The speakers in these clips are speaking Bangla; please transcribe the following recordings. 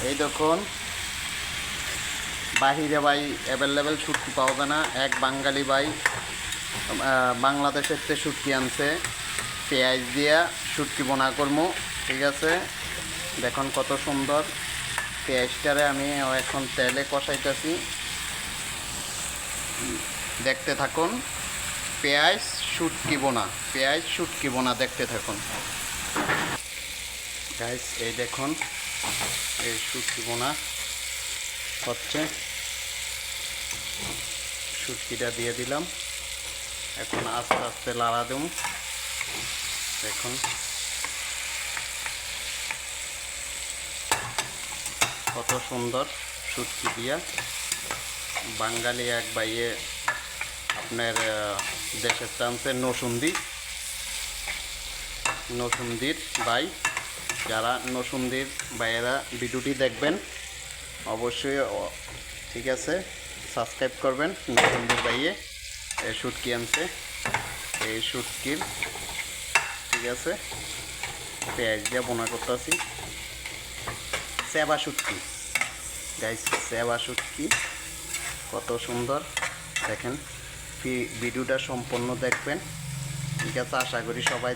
এই দেখুন বাহিরে ভাই অ্যাভেলেবেল শুটকি পাওয়া যায় না। এক বাঙালি ভাই বাংলাদেশের তে শুটকি আনছে, পেঁয়াজ দিয়া শুটকি বোনা করবো। ঠিক আছে, দেখুন কত সুন্দর। পেঁয়াজটারে আমি এখন তেলে কষাইতেছি, দেখতে থাকুন। পেঁয়াজ শুটকি বোনা, পেঁয়াজ শুটকি বোনা দেখতে থাকুন গাইস। এই দেখুন এই শুটকি বোনা হচ্ছে, শুটকিটা দিয়ে দিলাম। এখন আস্তে আস্তে লাড়া দেব। দেখুন কত সুন্দর শুটকি দিয়া বাঙালি এক বাইয়ে আপনার দেশের চান্সে নসুন্দির ভাই, যারা নসুন্দির ভাইয়েরা ভিডিওটি দেখবেন অবশ্যই, ঠিক আছে, সাবস্ক্রাইব করবেন। নসুন্দির ভাইয়ে শুটকি আনছে, এই শুটকির, ঠিক আছে, পেঁয়াজ দিয়ে বোনা করতেছি। সেবা শুটকি গাইস, সেবা শুটকি কত সুন্দর দেখেন। ভিডিওটা সম্পূর্ণ দেখবেন, ঠিক আছে। আশা করি সবাই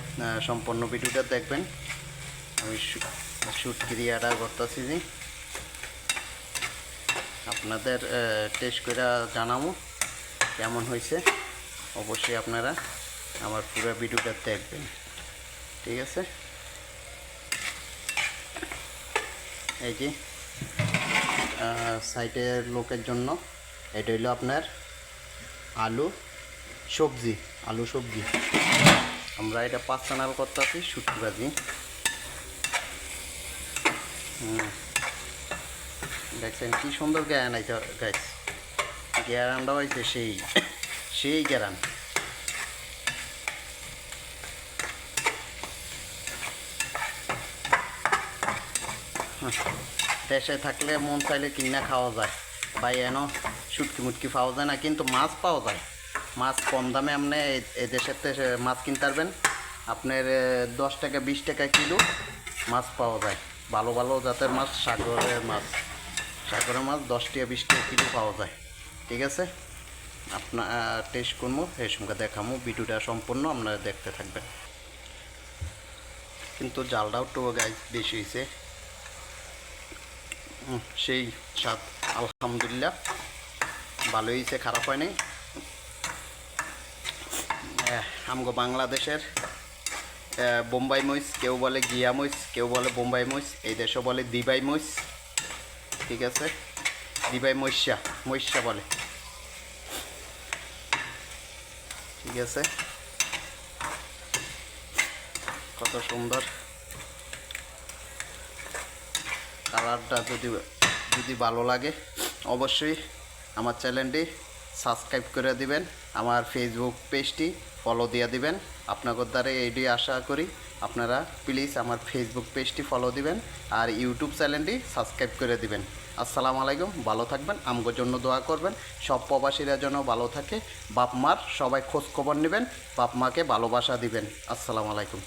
সম্পূর্ণ ভিডিওটা দেখবেন। আমি শুটকির ইয়াটা করতেছি যে আপনাদের টেস্ট করে জানাবো কেমন হয়েছে। অবশ্যই আপনারা আমার পুরো ভিডিওটা দেখবেন, ঠিক আছে। এই যে সাইটের লোকের জন্য এটা হইলো আপনার আলু সবজি, আমরা এটা পার্সোনাল করতেছি শুটকি ভাজি। দেখছেন কি সুন্দর গ্যারান আইতে গাইস, গ্যারানটা হয়েছে সেই গ্যারান। দেশে থাকলে মন চাইলে কিনা খাওয়া যায় ভাই, এনো শুটকি মুটকি পাওয়া যায় না, কিন্তু মাছ পাওয়া যায়। মাছ কম দামে আপনি এই দেশের থেকে মাছ কিনতে পারবেন। আপনার 10 টাকা 20 টাকা কিলো মাছ পাওয়া যায়, ভালো ভালো জাতের মাছ, সাগরের মাছ 10 টাকা 20 টাকা কিলো পাওয়া যায়, ঠিক আছে। আপনার টেস্ট করবো, এই সঙ্গে দেখাবো। ভিডিওটা সম্পূর্ণ আপনারা দেখতে থাকবেন। কিন্তু জালটাও তো গাইজ বেশি হয়েছে, সেই স্বাদ, আলহামদুলিল্লাহ ভালো হয়েছে, খারাপ হয় নাই। আমগো বাংলাদেশের বোম্বাই মরিচ, কেউ বলে গিয়া মরিচ, কেউ বলে বোম্বাই মরিচ, এই দেশে বলে দিবাই মরিচ, ঠিক আছে। দিবাই মরিচা বলে, ঠিক আছে। কত সুন্দর কালারটা। যদি ভালো লাগে অবশ্যই আমার চ্যানেলটি সাবস্ক্রাইব করে দিবেন, আমার ফেসবুক পেজটি ফলো দিয়ে দিবেন। আপনাদের দ্বারা এইটি আশা করি আপনারা প্লিজ আমার ফেসবুক পেজটি ফলো দিবেন আর ইউটিউব চ্যানেলটি সাবস্ক্রাইব করে দিবেন। আসসালামু আলাইকুম, ভালো থাকবেন, আমগোর জন্য দোয়া করবেন। সব প্রবাসীরা যেন ভালো থাকে, বাপ মার সবাই খোঁজ খবর নেবেন, বাপ মাকে ভালোবাসা দিবেন। আসসালামু আলাইকুম।